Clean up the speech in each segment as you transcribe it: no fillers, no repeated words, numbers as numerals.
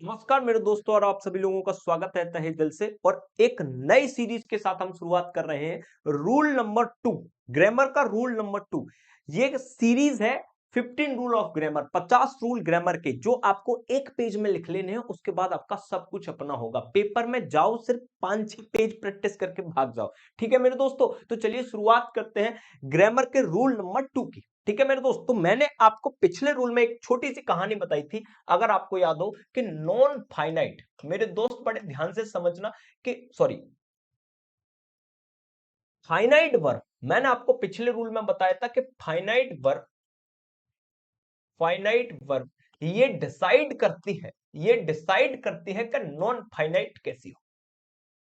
नमस्कार मेरे दोस्तों और आप सभी लोगों का स्वागत है तहे दिल से। और एक नई सीरीज के साथ हम शुरुआत कर रहे हैं। रूल नंबर 2, ग्रामर का रूल नंबर 2। ये एक सीरीज है 15 rule of grammar, 50 rule grammar के, जो आपको एक पेज में लिख लेने हैं। उसके बाद आपका सब कुछ अपना होगा। पेपर में जाओ, सिर्फ 5-6 पेज प्रैक्टिस करके भाग जाओ। ठीक है मेरे दोस्तों, तो चलिए शुरुआत करते हैं ग्रामर के रूल नंबर 2 की। ठीक है मेरे दोस्त, तो मैंने आपको पिछले रूल में एक छोटी सी कहानी बताई थी, अगर आपको याद हो, कि नॉन फाइनाइट, मेरे दोस्त बड़े ध्यान से समझना, कि सॉरी, फाइनाइट वर्ब। मैंने आपको पिछले रूल में बताया था कि फाइनाइट वर्ब ये डिसाइड करती है कि नॉन फाइनाइट कैसी हो,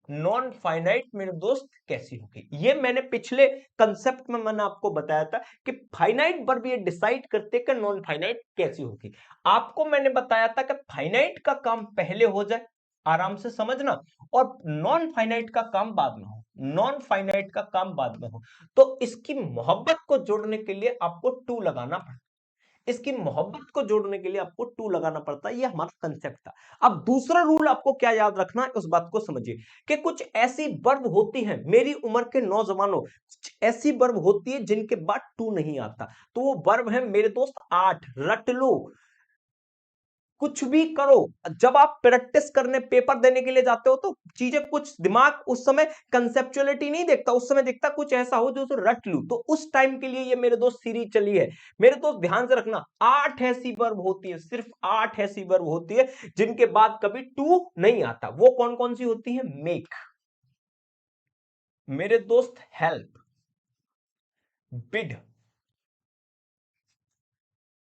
नॉन फाइनाइट मेरे दोस्त कैसी होगी। ये मैंने पिछले कंसेप्ट में मैंने आपको बताया था कि फाइनाइट वर्ब ये डिसाइड करते हैं कि नॉन फाइनाइट कैसी होगी। आपको मैंने बताया था कि फाइनाइट का काम पहले हो जाए, आराम से समझना, और नॉन फाइनाइट का काम बाद में हो, नॉन फाइनाइट का काम बाद में हो। तो इसकी मोहब्बत को जोड़ने के लिए आपको टू लगाना पड़ता, इसकी मोहब्बत को जोड़ने के लिए आपको टू लगाना पड़ता है। ये हमारा कंसेप्ट था। अब दूसरा रूल आपको क्या याद रखना है, उस बात को समझिए कि कुछ ऐसी वर्ब होती हैं, मेरी उम्र के नौजवानों, कुछ ऐसी वर्ब होती है जिनके बाद टू नहीं आता। तो वो वर्ब है मेरे दोस्त 8, रट लो, कुछ भी करो। जब आप प्रैक्टिस करने, पेपर देने के लिए जाते हो, तो चीजें कुछ, दिमाग उस समय कंसेप्चुअलिटी नहीं देखता, उस समय देखता कुछ ऐसा हो जो उसे रट लूं। तो उस टाइम के लिए ये मेरे दोस्त सीरीज चली है। मेरे दोस्त ध्यान से रखना, 8 ऐसी वर्ब होती है, सिर्फ 8 ऐसी वर्ब होती है जिनके बाद कभी टू नहीं आता। वो कौन कौन सी होती है? मेक, मेरे दोस्त help, bid,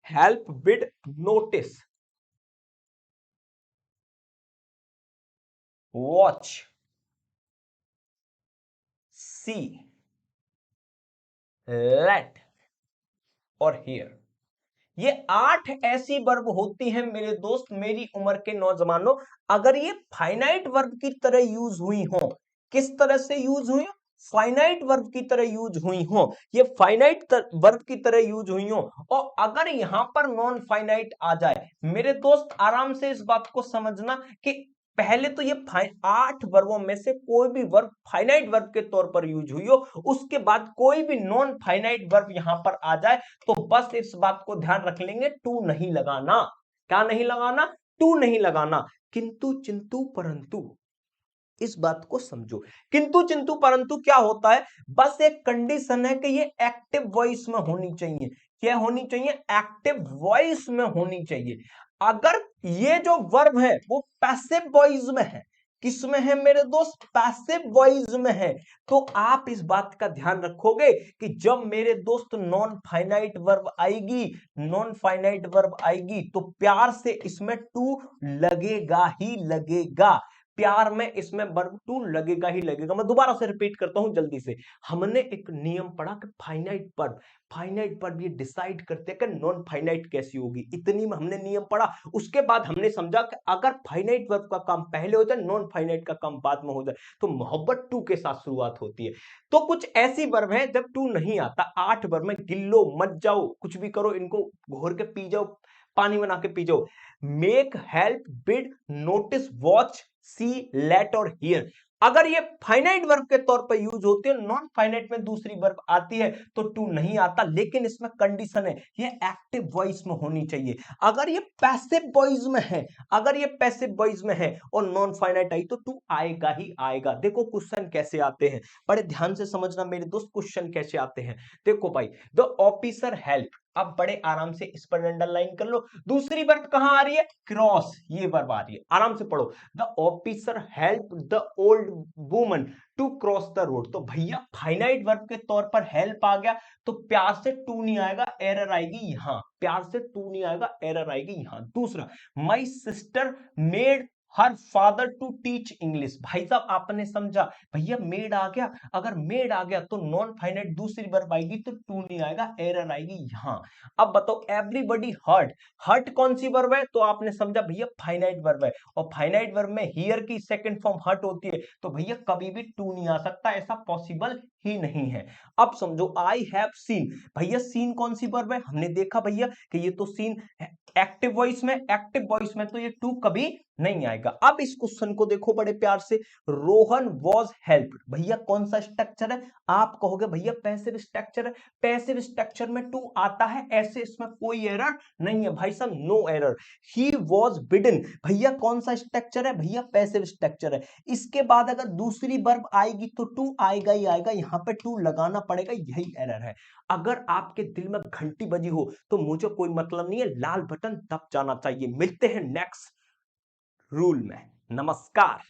help bid, notice, watch, see, let और हियर। ये 8 ऐसी वर्ब होती हैं मेरे दोस्त, मेरी उम्र के नौजवानों, अगर ये फाइनाइट वर्ब की तरह यूज हुई हो। किस तरह से यूज हुई हो? फाइनाइट वर्ब की तरह यूज हुई हो, ये फाइनाइट वर्ब की तरह यूज हुई हो। और अगर यहां पर नॉन फाइनाइट आ जाए, मेरे दोस्त आराम से इस बात को समझना कि पहले तो ये 8 वर्बों में से कोई भी वर्ब फाइनाइट वर्ब के तौर पर यूज हुई हो, उसके बाद कोई भी नॉन फाइनाइट वर्ब यहां पर आ जाए, तो बस इस बात को ध्यान रख लेंगे, टू नहीं लगाना। क्या नहीं लगाना? टू नहीं लगाना। किंतु चिंतु परंतु, इस बात को समझो। किंतु चिंतु परंतु क्या होता है? बस एक कंडीशन है कि ये एक्टिव वॉइस में होनी चाहिए। क्या होनी चाहिए? एक्टिव वॉइस में होनी चाहिए। अगर ये जो वर्ब है वो पैसिव वॉइस में है, किसमें है मेरे दोस्त? पैसिव वॉइस में है। तो आप इस बात का ध्यान रखोगे कि जब मेरे दोस्त नॉन फाइनाइट वर्ब आएगी, नॉन फाइनाइट वर्ब आएगी, तो प्यार से इसमें टू लगेगा ही लगेगा। प्यार में इसमें वर्ब टू लगेगा ही लगेगा। मैं दोबारा से रिपीट करता हूं जल्दी से। हमने एक नियम पढ़ा कि फाइनाइट वर्ब ये डिसाइड करते हैं कि नॉन फाइनाइट कैसी होगी। इतनी में हमने नियम पढ़ा। उसके बाद हमने समझा कि अगर फाइनाइट वर्ब का काम पहले हो जाए, नॉन फाइनाइट का काम बाद में हो जाए, तो मोहब्बत टू के साथ शुरुआत होती है। तो कुछ ऐसी वर्ब है जब टू नहीं आता। 8 वर्ब में गिल्लो, मत जाओ, कुछ भी करो, इनको घोर के पी जाओ, पानी बना के पी जाओ। Make, help, bid, notice, watch, see, let और हियर। अगर ये फाइनाइट वर्ब के तौर पर यूज होती है, नॉन फाइनाइट में दूसरी वर्ब आती है तो टू नहीं आता। लेकिन इसमें कंडीशन है, ये एक्टिव वॉइस में होनी चाहिए। अगर ये पैसिव वॉइस में है, अगर ये पैसिव वॉइस में है और नॉन फाइनाइट आई, तो टू आएगा ही आएगा। देखो क्वेश्चन कैसे आते हैं, बड़े ध्यान से समझना मेरे दोस्त, क्वेश्चन कैसे आते हैं। देखो भाई, द ऑफिसर हेल्प, अब बड़े आराम से इस पर अंडरलाइन कर लो। दूसरी वर्ब कहां आ रही है? क्रॉस, ये वर्ब आ रही है, आराम से पढ़ो। The officer help the old woman to cross the road. तो भैया फाइनाइट वर्ब के तौर पर हेल्प आ गया, तो प्यार से टू नहीं आएगा, एरर आएगी यहां। प्यार से टू नहीं आएगा, एरर आएगी यहां। दूसरा, my sister made her father to teach English. भाई साहब आपने समझा, भैया मेड आ गया, अगर मेड आ गया तो नॉन फाइनाइट दूसरी वर्ब आएगी, तो टू नहीं आएगा, एरर आएगी यहां। अब बताओ, एवरीबॉडी हर्ट, हर्ट कौन सी वर्ब है? तो आपने समझा भैया फाइनाइट वर्ब है, और फाइनाइट वर्ब में हियर की सेकंड फॉर्म हर्ट होती है, तो भैया कभी भी टू नहीं आ सकता, ऐसा पॉसिबल ही नहीं है। अब समझो, आई हैव सीन, भैया सीन कौन सी वर्ब है? हमने देखा भैया कि ये तो सीन एक्टिव वॉइस में तो ये टू कभी नहीं आएगा। अब इस क्वेश्चन को देखो बड़े प्यार से, रोहन वॉज हेल्प्ड, भैया कौन सा स्ट्रक्चर है? आप कहोगे भैया पैसिव स्ट्रक्चर है, पैसिव स्ट्रक्चर में टू आता है, ऐसे इसमें कोई एरर नहीं है भाई साहब, no error. He was bidden, भैया कौन सा स्ट्रक्चर है? भैया पैसिव स्ट्रक्चर है। इसके बाद अगर दूसरी वर्ब आएगी तो टू आएगा ही आएगा, यहां पे टू लगाना पड़ेगा, यही एरर है। अगर आपके दिल में घंटी बजी हो तो मुझे कोई मतलब नहीं है, लाल बटन दब जाना चाहिए। मिलते हैं नेक्स्ट रूल में, नमस्कार।